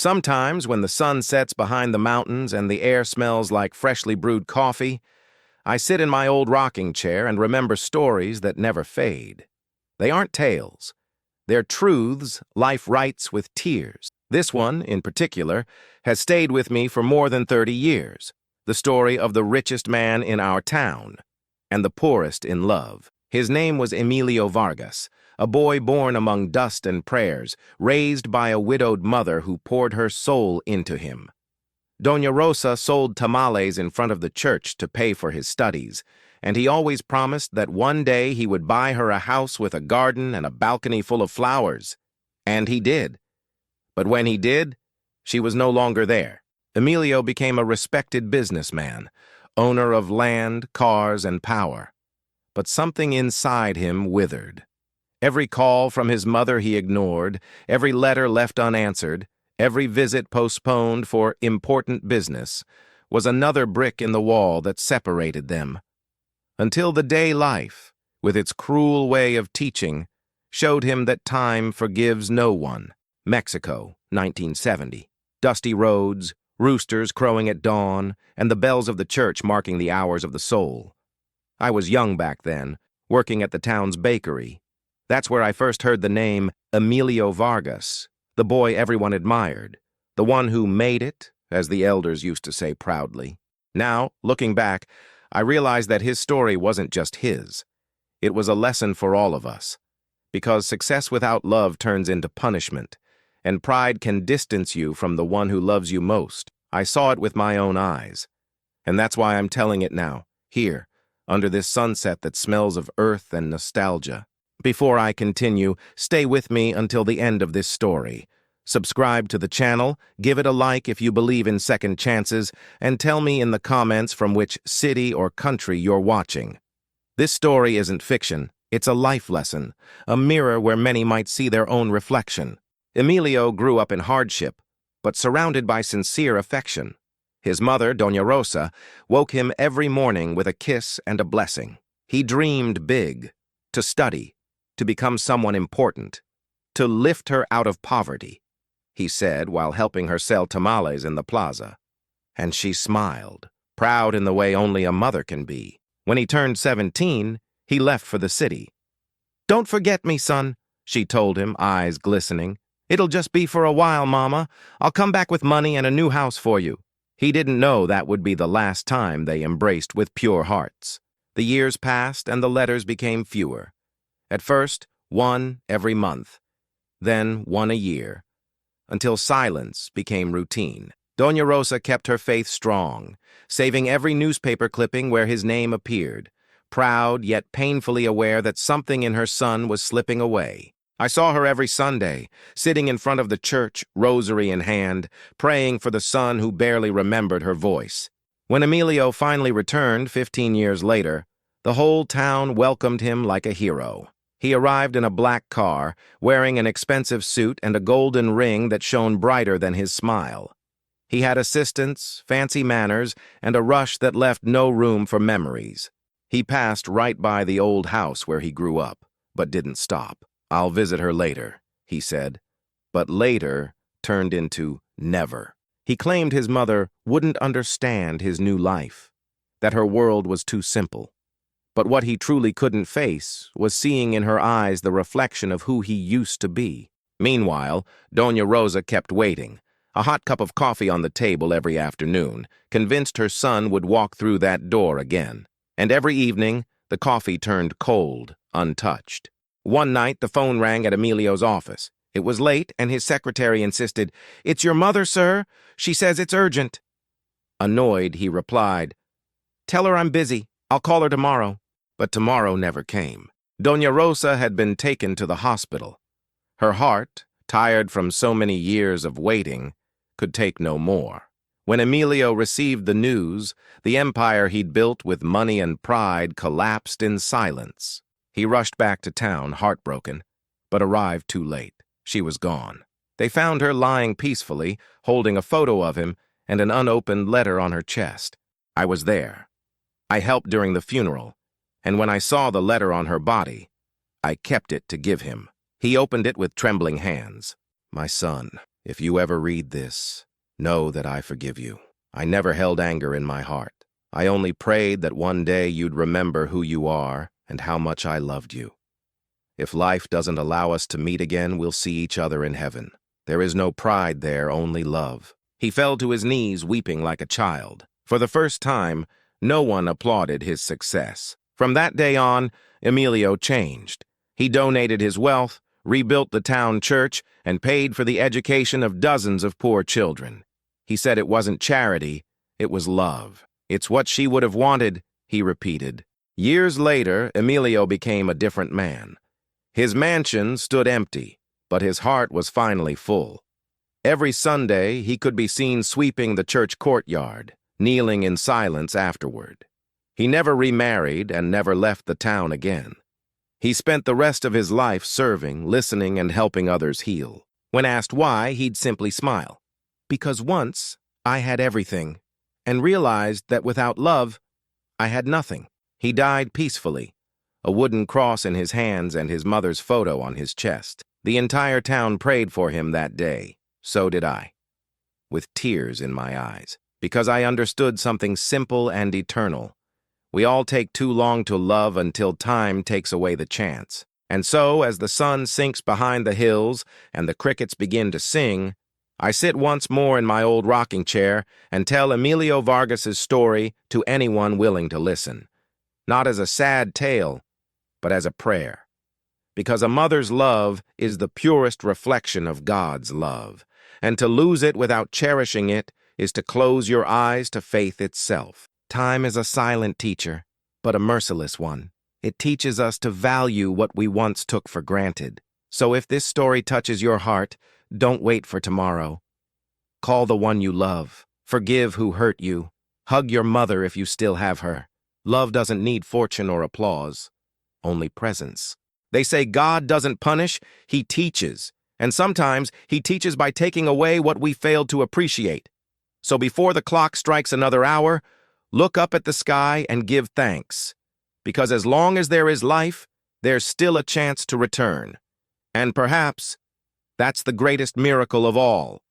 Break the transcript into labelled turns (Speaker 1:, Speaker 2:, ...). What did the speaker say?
Speaker 1: Sometimes, when the sun sets behind the mountains and the air smells like freshly brewed coffee, I sit in my old rocking chair and remember stories that never fade. They aren't tales. They're truths life writes with tears. This one, in particular, has stayed with me for more than 30 years. The story of the richest man in our town and the poorest in love. His name was Emilio Vargas, a boy born among dust and prayers, raised by a widowed mother who poured her soul into him. Doña Rosa sold tamales in front of the church to pay for his studies, and he always promised that one day he would buy her a house with a garden and a balcony full of flowers. And he did. But when he did, she was no longer there. Emilio became a respected businessman, owner of land, cars, and power. But something inside him withered. Every call from his mother he ignored, every letter left unanswered, every visit postponed for important business, was another brick in the wall that separated them. Until the day life, with its cruel way of teaching, showed him that time forgives no one. Mexico, 1970. Dusty roads, roosters crowing at dawn, and the bells of the church marking the hours of the soul. I was young back then, working at the town's bakery. That's where I first heard the name Emilio Vargas, the boy everyone admired, the one who made it, as the elders used to say proudly. Now, looking back, I realized that his story wasn't just his. It was a lesson for all of us. Because success without love turns into punishment, and pride can distance you from the one who loves you most. I saw it with my own eyes. And that's why I'm telling it now, here, under this sunset that smells of earth and nostalgia. Before I continue, stay with me until the end of this story. Subscribe to the channel, give it a like if you believe in second chances, and tell me in the comments from which city or country you're watching. This story isn't fiction, it's a life lesson, a mirror where many might see their own reflection. Emilio grew up in hardship, but surrounded by sincere affection. His mother, Doña Rosa, woke him every morning with a kiss and a blessing. He dreamed big, to study, to become someone important, to lift her out of poverty, he said while helping her sell tamales in the plaza. And she smiled, proud in the way only a mother can be. When he turned 17, he left for the city. "Don't forget me, son," she told him, eyes glistening. "It'll just be for a while, Mama. I'll come back with money and a new house for you." He didn't know that would be the last time they embraced with pure hearts. The years passed and the letters became fewer. At first, one every month, then one a year, until silence became routine. Doña Rosa kept her faith strong, saving every newspaper clipping where his name appeared, proud yet painfully aware that something in her son was slipping away. I saw her every Sunday, sitting in front of the church, rosary in hand, praying for the son who barely remembered her voice. When Emilio finally returned 15 years later, the whole town welcomed him like a hero. He arrived in a black car, wearing an expensive suit and a golden ring that shone brighter than his smile. He had assistants, fancy manners, and a rush that left no room for memories. He passed right by the old house where he grew up, but didn't stop. "I'll visit her later," he said. But later turned into never. He claimed his mother wouldn't understand his new life, that her world was too simple. But what he truly couldn't face was seeing in her eyes the reflection of who he used to be. Meanwhile, Doña Rosa kept waiting, a hot cup of coffee on the table every afternoon, convinced her son would walk through that door again. And every evening, the coffee turned cold, untouched. One night, the phone rang at Emilio's office. It was late, and his secretary insisted, "It's your mother, sir. She says it's urgent." Annoyed, he replied, "Tell her I'm busy. I'll call her tomorrow." But tomorrow never came. Doña Rosa had been taken to the hospital. Her heart, tired from so many years of waiting, could take no more. When Emilio received the news, the empire he'd built with money and pride collapsed in silence. He rushed back to town, heartbroken, but arrived too late. She was gone. They found her lying peacefully, holding a photo of him and an unopened letter on her chest. I was there. I helped during the funeral, and when I saw the letter on her body, I kept it to give him. He opened it with trembling hands. "My son," If you ever read this, know that I forgive you. I never held anger in my heart. I only prayed that one day you'd remember who you are and how much I loved you. If life doesn't allow us to meet again, we'll see each other in heaven. There is no pride there, only love. He fell to his knees, weeping like a child. For the first time, no one applauded his success. From that day on, Emilio changed. He donated his wealth, rebuilt the town church, and paid for the education of dozens of poor children. He said it wasn't charity, it was love. It's what she would have wanted, he repeated. Years later, Emilio became a different man. His mansion stood empty, but his heart was finally full. Every Sunday, he could be seen sweeping the church courtyard, kneeling in silence afterward. He never remarried and never left the town again. He spent the rest of his life serving, listening, and helping others heal. When asked why, he'd simply smile. Because once, I had everything, and realized that without love, I had nothing. He died peacefully, a wooden cross in his hands and his mother's photo on his chest. The entire town prayed for him that day. So did I, with tears in my eyes, because I understood something simple and eternal. We all take too long to love until time takes away the chance. And so, as the sun sinks behind the hills and the crickets begin to sing, I sit once more in my old rocking chair and tell Emilio Vargas's story to anyone willing to listen. Not as a sad tale, but as a prayer. Because a mother's love is the purest reflection of God's love, and to lose it without cherishing it is to close your eyes to faith itself. Time is a silent teacher, but a merciless one. It teaches us to value what we once took for granted. So if this story touches your heart, don't wait for tomorrow. Call the one you love. Forgive who hurt you. Hug your mother if you still have her. Love doesn't need fortune or applause, only presence. They say God doesn't punish, He teaches. And sometimes He teaches by taking away what we failed to appreciate. So before the clock strikes another hour, look up at the sky and give thanks. Because as long as there is life, there's still a chance to return. And perhaps that's the greatest miracle of all.